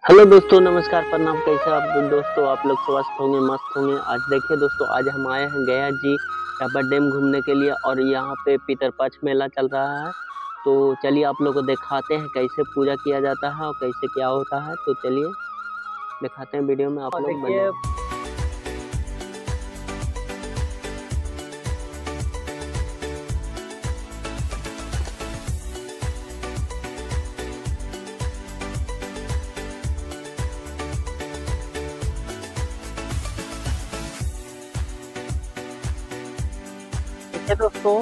Hello दोस्तों, नमस्कार, प्रणाम। कैसे आप दोस्तों? आप लोग स्वस्थ होंगे, मस्त होंगे। आज देखिए दोस्तों, आज हम आए हैं गया जी रबर डैम घूमने के लिए और यहाँ पे पितरपक्ष मेला चल रहा है। तो चलिए आप लोग को दिखाते हैं कैसे पूजा किया जाता है और कैसे क्या होता है। तो चलिए दिखाते हैं, वीडियो में आप लोग बने रहें। देखिए दोस्तों,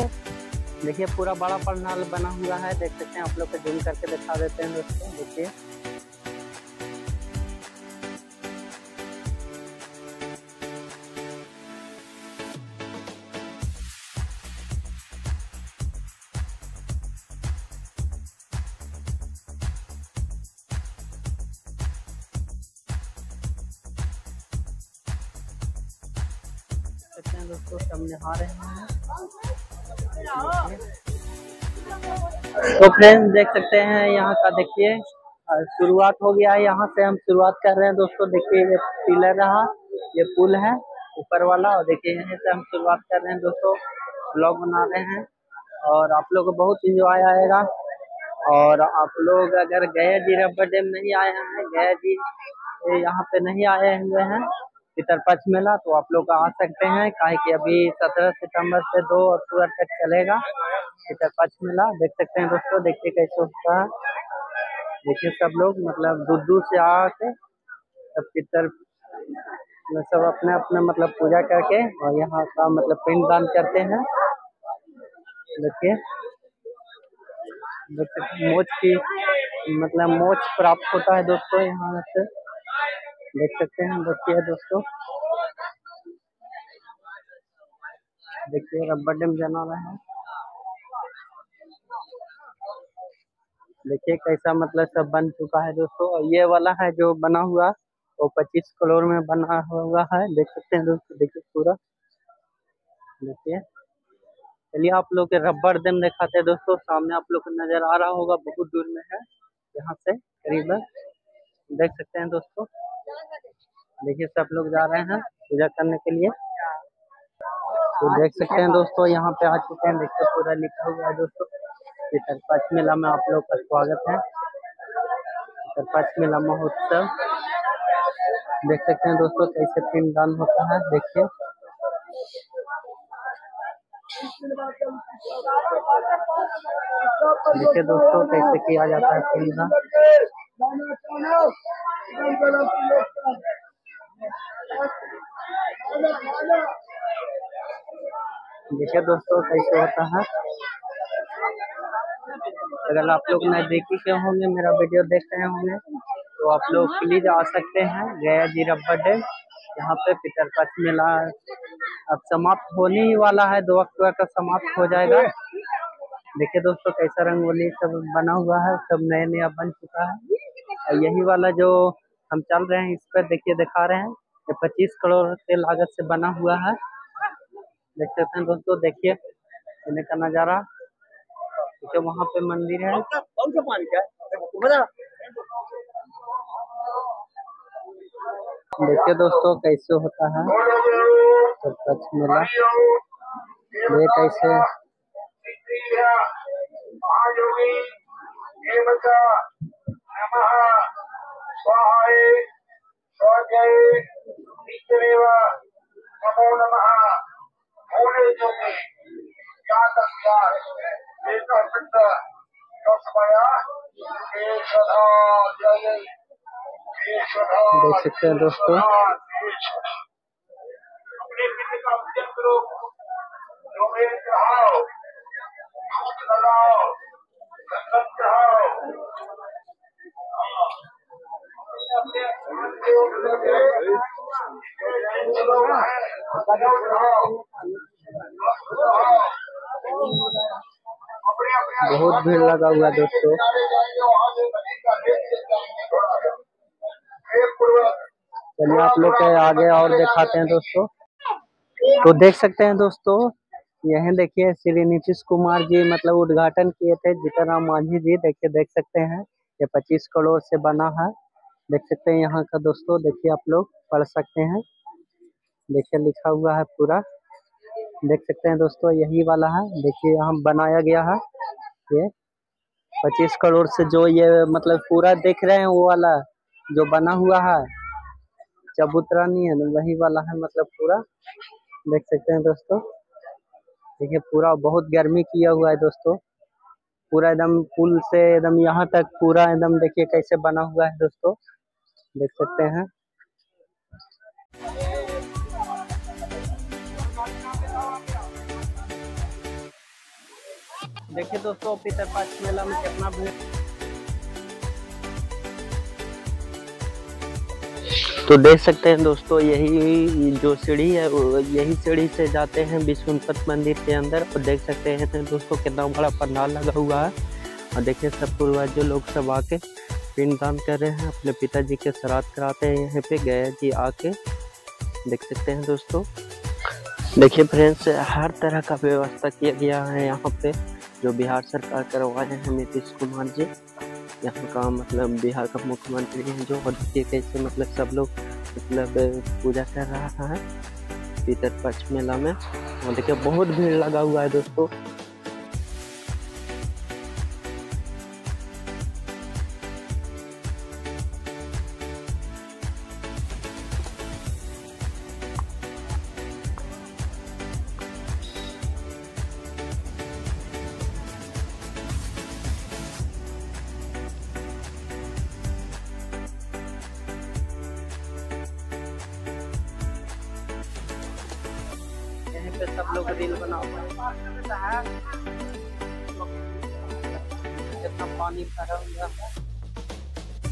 देखिए पूरा बड़ा पंडाल बना हुआ है, देख सकते हैं। आप लोग को जूम करके दिखा देते हैं दोस्तों। देखिए सकते हैं दोस्तों, सब नहा रहे हैं। तो फ्रेंड्स देख सकते हैं यहाँ का, देखिए शुरुआत हो गया है। यहाँ से हम शुरुआत कर रहे हैं दोस्तों। देखिए ये पिलर रहा, ये पुल है ऊपर वाला, और देखिए यहीं से हम शुरुआत कर रहे हैं दोस्तों। ब्लॉग बना रहे हैं और आप लोग को बहुत इंजॉय आएगा। और आप लोग अगर गया जी रबर डैम नहीं आए हैं, गया जी यहाँ पे नहीं आए हुए हैं पितरपक्ष मेला, तो आप लोग आ सकते हैं। काहे कि अभी 17 सितंबर से 2 अक्टूबर तक चलेगा पितरपक्ष मेला। देख सकते हैं दोस्तों, देखिए कैसे होता है। देखिए सब लोग मतलब दूर दूर से आके सब पितर सब अपने अपने मतलब पूजा करके और यहाँ का मतलब पिंड दान करते हैं। देखिए देख सकते हैं, मोच की मतलब मोच प्राप्त होता है दोस्तों यहाँ से। देख सकते हैं, देखिए दोस्तों, देखिए रबर डैम बना रहे हैं। देखिए कैसा मतलब सब बन चुका है दोस्तों। और ये वाला है जो बना हुआ, वो 25 करोड़ में बना हुआ है। देख सकते हैं दोस्तों, देखिए पूरा। देखिए चलिए आप लोग के रबर डैम दिखाते हैं दोस्तों। सामने आप लोग को नजर आ रहा होगा, बहुत दूर में है यहाँ से करीबन। देख सकते हैं दोस्तों, देखिए सब लोग जा रहे हैं पूजा करने के लिए। तो देख सकते हैं दोस्तों, यहाँ पे आ चुके हैं। देखिए पूरा लिखा हुआ है दोस्तों, पितरपक्ष मेला में आप लोग का स्वागत है। पितरपक्ष मेला महोत्सव देख सकते हैं दोस्तों, कैसे पिंडदान होता है। देखिए देखिए दोस्तों, कैसे किया जाता है पिंडदान। देखिए दोस्तों कैसे होता है। अगर आप लोग नजदीकी के होंगे, मेरा वीडियो देख रहे होंगे, तो आप लोग प्लीज आ सकते हैं गया जी रबर डैम। यहाँ पे पितरपक्ष मेला अब समाप्त होने ही वाला है, 2 अक्टूबर का समाप्त हो जाएगा। देखिए दोस्तों कैसा रंगोली सब बना हुआ है, सब नया नया बन चुका है। और यही वाला जो हम चल रहे हैं, इस पर देखिए दिखा रहे हैं, ये 25 करोड़ के लागत से बना हुआ है। देख सकते हैं दोस्तों, देखिए इन्हें का नजारा। देखिए वहाँ पे मंदिर है। देखिए दोस्तों कैसे होता है पितरपक्ष मेला। ये कैसे देख सकते हैं दोस्तों। बहुत भीड़ लगा हुआ दोस्तों। चलिए आप लोग के आगे और दिखाते हैं दोस्तों। तो देख सकते हैं दोस्तों, यहीं देखिए श्री नीतीश कुमार जी मतलब उद्घाटन किए थे, जीतन राम मांझी जी। देखिए देख सकते हैं, ये 25 करोड़ से बना है देख सकते हैं यहाँ का दोस्तों, देखिए आप लोग पढ़ सकते हैं, देखिए लिखा हुआ है पूरा, देख सकते हैं दोस्तों, यही वाला है। देखिए यहाँ बनाया गया है ये 25 करोड़ से, जो ये मतलब पूरा देख रहे हैं वो वाला जो बना हुआ है, चबूतरा नहीं है, वही वाला है मतलब पूरा, देख सकते हैं दोस्तों। देखिए पूरा बहुत गर्मी किया हुआ है दोस्तों, पूरा एकदम पुल से एकदम यहाँ तक पूरा एकदम देखिए कैसे बना हुआ है दोस्तों, देख सकते हैं। देखिए दोस्तों पितरपाछ मेला में कितना भीड़, तो देख सकते हैं दोस्तों, यही जो सीढ़ी है यही सीढ़ी से जाते हैं विष्णुपद मंदिर के अंदर। और देख सकते हैं दोस्तों कितना बड़ा पंडाल लगा हुआ है, और देखिए सब पूर्वज जो लोग सब आके पिंडदान कर रहे हैं, अपने पिताजी के श्राद्ध कराते हैं यहाँ पे गया जी आके, देख सकते हैं दोस्तों। देखिए फ्रेंड्स हर तरह का व्यवस्था किया गया है यहाँ पे, जो बिहार सरकार करवाए हैं नीतीश कुमार जी, यहाँ का मतलब बिहार का मुख्यमंत्री हैं जो, और देखिए कैसे मतलब सब लोग मतलब पूजा कर रहा है पितरपाछ मेला में। और देखिए बहुत भीड़ लगा हुआ है दोस्तों। पे सब लोग रील बनाओ, कितना पानी भरा हुआ है,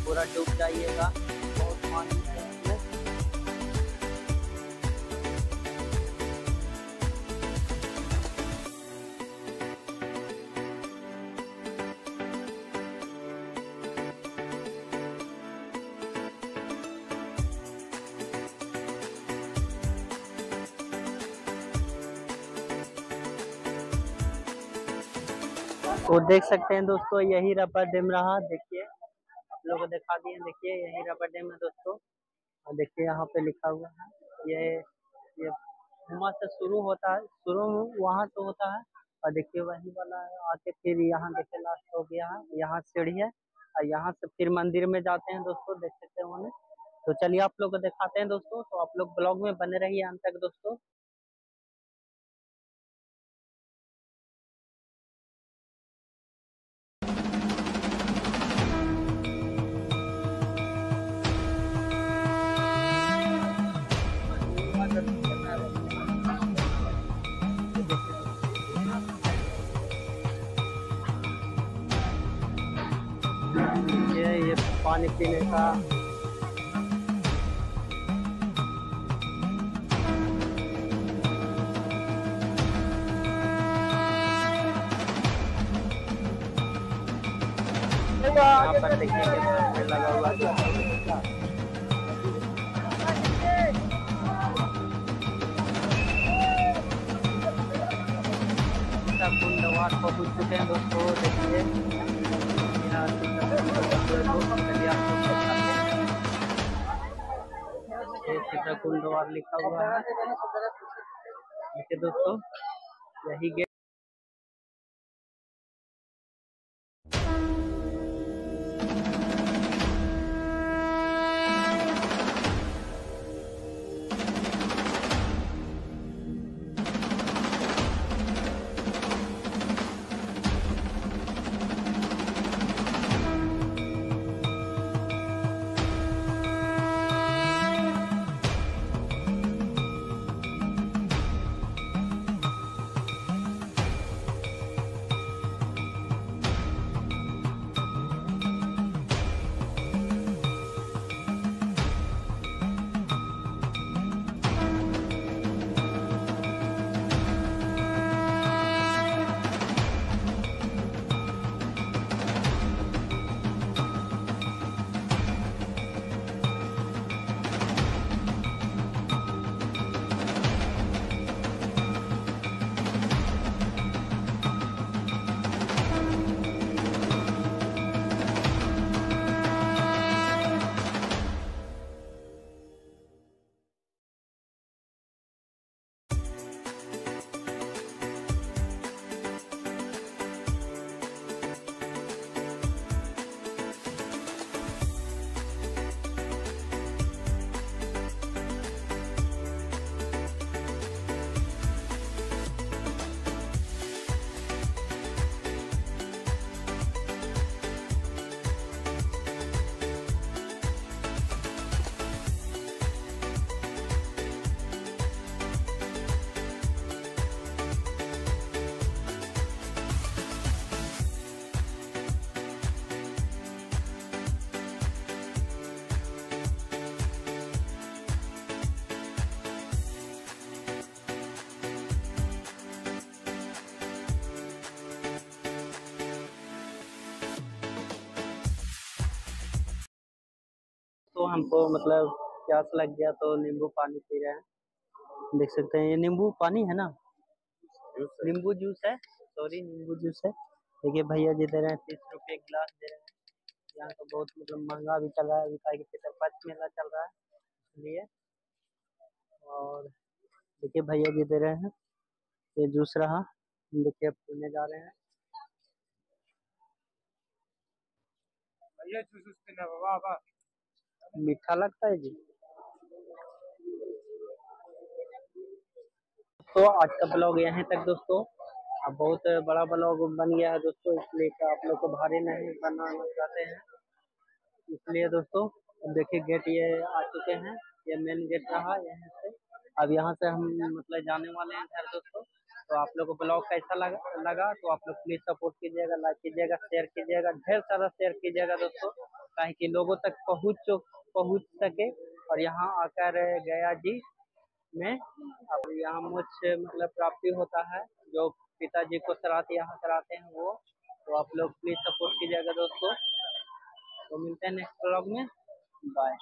पूरा डूब जाइएगा, बहुत पानी है इसमें। तो देख सकते हैं दोस्तों यही रबर डैम रहा, देखिए आप लोगों को दिखा दिए, देखिए यही रबर डैम है दोस्तों। और देखिए यहाँ पे लिखा हुआ है ये वहाँ से शुरू होता है, शुरू वहाँ से होता है, और देखिए वही वाला आके फिर यहाँ देखिए लास्ट हो गया है, यहाँ सीढ़ी है, और यहाँ से फिर मंदिर में जाते हैं दोस्तों, देख सकते हैं वहाँ। तो चलिए आप लोग को दिखाते हैं दोस्तों, तो आप लोग ब्लॉग में बने रहिए अंत तक दोस्तों। ये पानी पीने का यहाँ पर देखिए लगा हुआ कुंडवार पहुँच चुके हैं दोस्तों, देखिए कुंडवार लिखा हुआ है, देखिए दोस्तों यही गेट। हमको मतलब प्यास लग गया तो नींबू पानी पी रहे हैं। देख सकते हैं ये नींबू पानी है ना, नींबू जूस है, सॉरी नींबू जूस है। देखिए भैया जी दे रहे हैं 30 रुपये गिलास दे रहे हैं। यहाँ तो बहुत मतलब महंगा भी चल रहा है, अभी का पितरपक्ष मेला चल रहा है इसलिए। और देखिए भैया जी दे रहे हैं, ये जूस रहा, देखिए अब पीने जा रहे हैं। भैया जूस पीना वाह वाह, मीठा लगता है जी। तो आज का ब्लॉग यहीं तक दोस्तों। अब बहुत बड़ा ब्लॉग बन गया है दोस्तों, इसलिए कि आप लोग को भारी नहीं बनाना चाहते हैं, इसलिए दोस्तों। अब देखिए गेट ये आ चुके हैं, ये मेन गेट रहा यहाँ से। अब यहाँ से हम मतलब जाने वाले हैं घर दोस्तों। तो आप लोग को ब्लॉग कैसा लगा तो आप लोग प्लीज सपोर्ट कीजिएगा, लाइक कीजिएगा, शेयर कीजिएगा, ढेर सारा शेयर कीजिएगा दोस्तों, ताकि लोगों तक पहुँच सके। और यहाँ आकर गया जी में अब यहाँ मोक्ष मतलब प्राप्ति होता है, जो पिताजी को श्राद्ध यहाँ कराते हैं वो। तो आप लोग प्लीज सपोर्ट कीजिएगा दोस्तों। तो मिलते हैं नेक्स्ट ब्लॉग में, बाय।